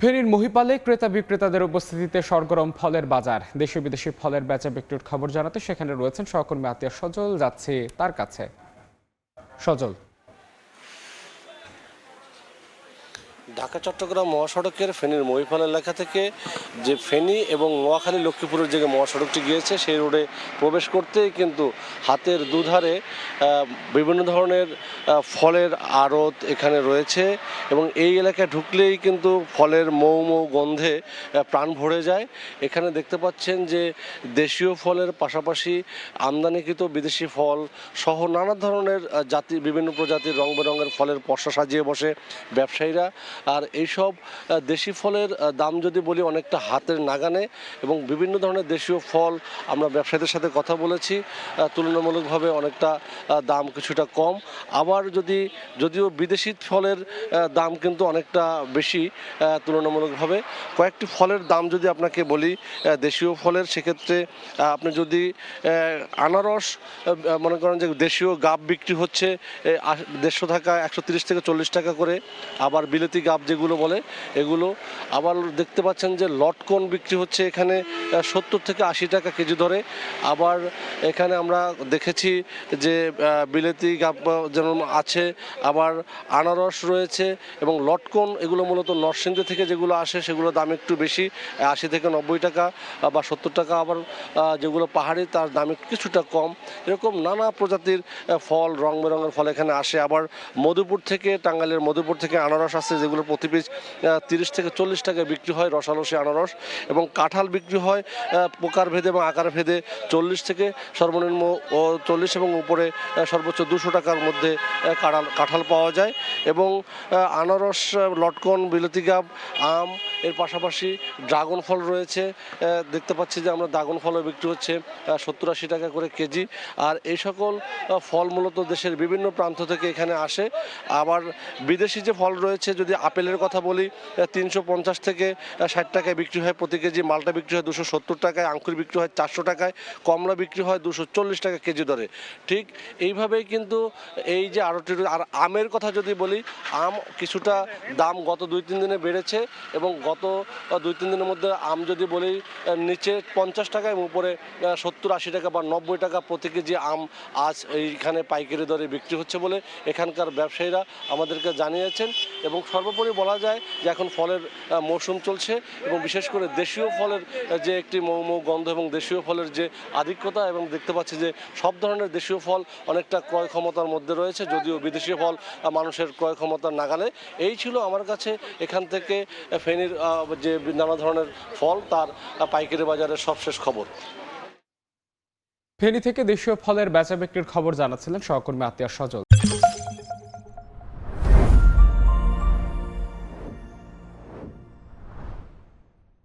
ফেনীর মহিপালে ক্রেতা বিক্রেতাদের উপস্থিতিতে সরগরম ফলের বাজার। দেশি বিদেশি ফলের বেচা বিক্রির খবর জানাতে সেখানে রয়েছেন সহকর্মী আতিয়া সজল। যাচ্ছে তার কাছে। সজল, ঢাকা চট্টগ্রাম মহাসড়কের ফেনীর মহিপাল এলাকা থেকে যে ফেনী এবং নোয়াখালী লক্ষ্মীপুরের যে মহাসড়কটি গিয়েছে সেই রোডে প্রবেশ করতেই কিন্তু হাতের দুধারে বিভিন্ন ধরনের ফলের আড়ত এখানে রয়েছে এবং এই এলাকায় ঢুকলেই কিন্তু ফলের মৌ মৌ গন্ধে প্রাণ ভরে যায়। এখানে দেখতে পাচ্ছেন যে দেশীয় ফলের পাশাপাশি আমদানিকৃত বিদেশি ফল সহ নানা ধরনের বিভিন্ন প্রজাতির রং বেরঙের ফলের পসরা সাজিয়ে বসে ব্যবসায়ীরা। আর এইসব দেশি ফলের দাম যদি বলি অনেকটা হাতের নাগানে, এবং বিভিন্ন ধরনের দেশীয় ফল আমরা ব্যবসায়ীদের সাথে কথা বলেছি, তুলনামূলকভাবে অনেকটা দাম কিছুটা কম। আবার যদিও বিদেশি ফলের দাম কিন্তু অনেকটা বেশি তুলনামূলকভাবে। কয়েকটি ফলের দাম যদি আপনাকে বলি দেশীয় ফলের, সেক্ষেত্রে আপনি যদি আনারস মনে করেন যে দেশীয় গাব বিক্রি হচ্ছে 150 টাকা, 130 থেকে 40 টাকা করে। আবার বিলেতি গাব যেগুলো বলে এগুলো। আবার দেখতে পাচ্ছেন যে লটকন বিক্রি হচ্ছে এখানে 70 থেকে 80 টাকা কেজি ধরে। আবার এখানে আমরা দেখেছি যে বিলেতি গাব যেমন আছে, আবার আনারস রয়েছে এবং লটকন এগুলো মূলত নরসিংদী থেকে যেগুলো আসে সেগুলো দাম একটু বেশি, 80 থেকে 90 টাকা বা 70 টাকা। আবার যেগুলো পাহাড়ি তার দাম একটু কিছুটা কম। এরকম নানা প্রজাতির ফল, রং বেরঙের ফল এখানে আসে। আবার মধুপুর থেকে, টাঙ্গাইলের মধুপুর থেকে আনারস আছে যেগুলো প্রতি পিস 30 থেকে 40 টাকায় বিক্রি হয়, রসালোসি আনারস। এবং কাঁঠাল বিক্রি হয় প্রকার ভেদে এবং আকার ভেদে 40 থেকে সর্বনিম্ন 40 এবং উপরে সর্বোচ্চ 200 টাকার মধ্যে কাঁঠাল পাওয়া যায়। এবং আনারস, লটকন, বিলেতি গাব, আম, এর পাশাপাশি ড্রাগন ফল রয়েছে। দেখতে পাচ্ছি যে আমরা ড্রাগন ফলও বিক্রি হচ্ছে 70-80 টাকা করে কেজি। আর এই সকল ফল মূলত দেশের বিভিন্ন প্রান্ত থেকে এখানে আসে। আবার বিদেশি যে ফল রয়েছে, যদি আপেলের কথা বলি 350 থেকে 60 টাকায় বিক্রি হয় প্রতি কেজি, মালটা বিক্রি হয় 270 টাকায়, আঙ্কুর বিক্রি হয় 400 টাকায়, কমলা বিক্রি হয় 240 টাকা কেজি দরে। ঠিক এইভাবেই কিন্তু এই যে আর আমের কথা যদি বলি, আম কিছুটা দাম গত 2-3 দিনে বেড়েছে এবং গত 2-3 দিনের মধ্যে আম যদি বলি নিচে 50 টাকা এবং উপরে 70-80 টাকা বা 90 টাকা প্রতি কেজি আম আজ এইখানে পাইকারি দরে বিক্রি হচ্ছে বলে এখানকার ব্যবসায়ীরা আমাদেরকে জানিয়েছেন। এবং সর্বোপরি বলা যায় যে এখন ফলের মৌসুম চলছে এবং বিশেষ করে দেশীয় ফলের যে একটি মৌ মৌ গন্ধ এবং দেশীয় ফলের যে আধিক্যতা, এবং দেখতে পাচ্ছি যে সব ধরনের দেশীয় ফল অনেকটা ক্রয় ক্ষমতার মধ্যে রয়েছে, যদিও বিদেশি ফল মানুষের ক্রয় ক্ষমতার নাগালে। এই ছিল আমার কাছে এখান থেকে ফেনীর যে নানা ধরনের ফল তার পাইকারি বাজারের সবশেষ খবর। ফেনী থেকে দেশীয় ফলের বেচা বিক্রির খবর জানাচ্ছিলেন সহকর্মী আতিয়া সজল।